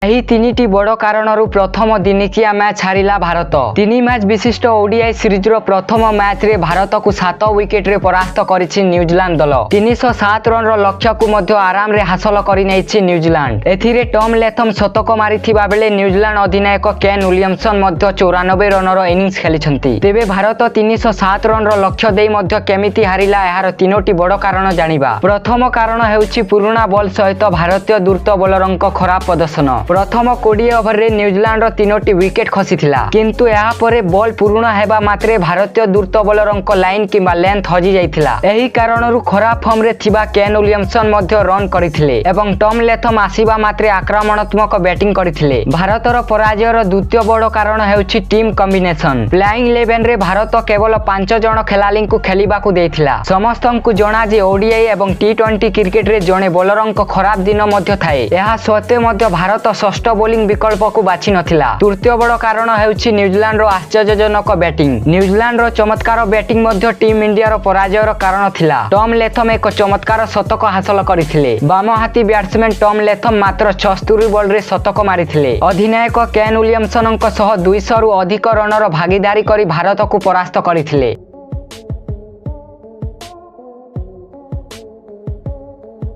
ଏହି ତିନିଟି ବଡ଼ କାରଣରୁ ପ୍ରଥମ ଦିନିକିଆ ମ୍ୟାଚ୍ ହାରିଲା ଭାରତ। ତିନି ମ୍ୟାଚ୍ ବିଶିଷ୍ଟ ଓଡିଆଇ ସିରିଜର ପ୍ରଥମ ମ୍ୟାଚ୍ରେ ଭାରତକୁ 7 ୱିକେଟରେ ପରାସ୍ତ କରିଛି ନ୍ୟୁଜିଲାଣ୍ଡ ଦଳ। 307 ରନ୍ର ଲକ୍ଷ୍ୟକୁ ମଧ୍ୟ ଆରାମରେ ହାସଲ କରିନେଇଛି ନ୍ୟୁଜିଲାଣ୍ଡ। ଏଥିରେ ଟମ୍ ଲେଥମ୍ ଶତକ ମାରିଥିବା ବେଳେ ନ୍ୟୁଜିଲାଣ୍ଡ ଅଧିନାୟକ କେନ୍ ୱିଲିୟମସନ୍ ମଧ୍ୟ 94 ରନ୍ର ଇନିଂସ ଖେଳିଛନ୍ତି। ତେବେ ଭାରତ 307 ରନ୍ର ଲକ୍ଷ୍ୟ ଦେଇ ମଧ୍ୟ କେମିତି ହାରିଲା, ଏହାର ତିନୋଟି ବଡ଼ କାରଣ ଜାଣିବା। ପ୍ରଥମ କାରଣ ହେଉଛି ପୁରୁଣା ବଲ୍ ସହିତ ଭାରତୀୟ ଦ୍ରୁତ ବୋଲରଙ୍କ ଖରାପ ପ୍ରଦର୍ଶନ। ପ୍ରଥମ 20 ଓଭରରେ ନ୍ୟୁଜିଲାଣ୍ଡର 3ଟି ୱିକେଟ୍ ଖସିଥିଲା, କିନ୍ତୁ ଏହାପରେ ବଲ୍ ପୁରୁଣା ହେବା ମାତ୍ରେ ଭାରତୀୟ ଦ୍ରୁତ ବୋଲରଙ୍କ ଲାଇନ୍ କିମ୍ବା ଲେନ୍ଥ ହଜି ଯାଇଥିଲା। ଏହି କାରଣରୁ ଖରାପ ଫର୍ମରେ ଥିବା କେନ୍ ୱିଲିୟମସନ୍ ମଧ୍ୟ ରନ୍ କରିଥିଲେ ଏବଂ ଟମ୍ ଲେଥମ୍ ଆସିବା ମାତ୍ରେ ଆକ୍ରମଣାତ୍ମକ ବ୍ୟାଟିଂ କରିଥିଲେ। ଭାରତର ପରାଜୟର ଦ୍ୱିତୀୟ ବଡ଼ କାରଣ ହେଉଛି ଟିମ୍ କମ୍ବିନେସନ୍। ପ୍ଲେଇଂ 11ରେ ଭାରତ କେବଳ 5 ଜଣ ଖେଳାଳିଙ୍କୁ ଖେଳିବାକୁ ଦେଇଥିଲା। ସମସ୍ତଙ୍କୁ ଜଣା ଯେ ଓଡିଆଇ ଏବଂ ଟି20 କ୍ରିକେଟରେ ଜଣେ ବୋଲରଙ୍କ ଖରାପ ଦିନ ମଧ୍ୟ ଥାଏ। ଏହା ସତ୍ତ୍ୱେ ମଧ୍ୟ ଭାରତ ଷଷ୍ଠ ବୋଲିଂ ବିକଳ୍ପକୁ ବାଛି ନଥିଲା। ତୃତୀୟ ବଡ଼ କାରଣ ହେଉଛି ନ୍ୟୁଜିଲାଣ୍ଡର ଆଶ୍ଚର୍ଯ୍ୟଜନକ ବ୍ୟାଟିଂ। ନ୍ୟୁଜିଲାଣ୍ଡର ଚମତ୍କାର ବ୍ୟାଟିଂ ମଧ୍ୟ ଟିମ୍ ଇଣ୍ଡିଆର ପରାଜୟର କାରଣ ଥିଲା। ଟମ୍ ଲେଥମ୍ ଏକ ଚମତ୍କାର ଶତକ ହାସଲ କରିଥିଲେ। ବାମହାତୀ ବ୍ୟାଟ୍ସମ୍ୟାନ୍ ଟମ୍ ଲେଥମ୍ ମାତ୍ର 76 ବଲ୍ରେ ଶତକ ମାରିଥିଲେ। ଅଧିନାୟକ କେନ୍ ୱିଲିୟମସନ୍ଙ୍କ ସହ 200ରୁ ଅଧିକ ରନ୍ର ଭାଗିଦାରୀ କରି ଭାରତକୁ ପରାସ୍ତ କରିଥିଲେ।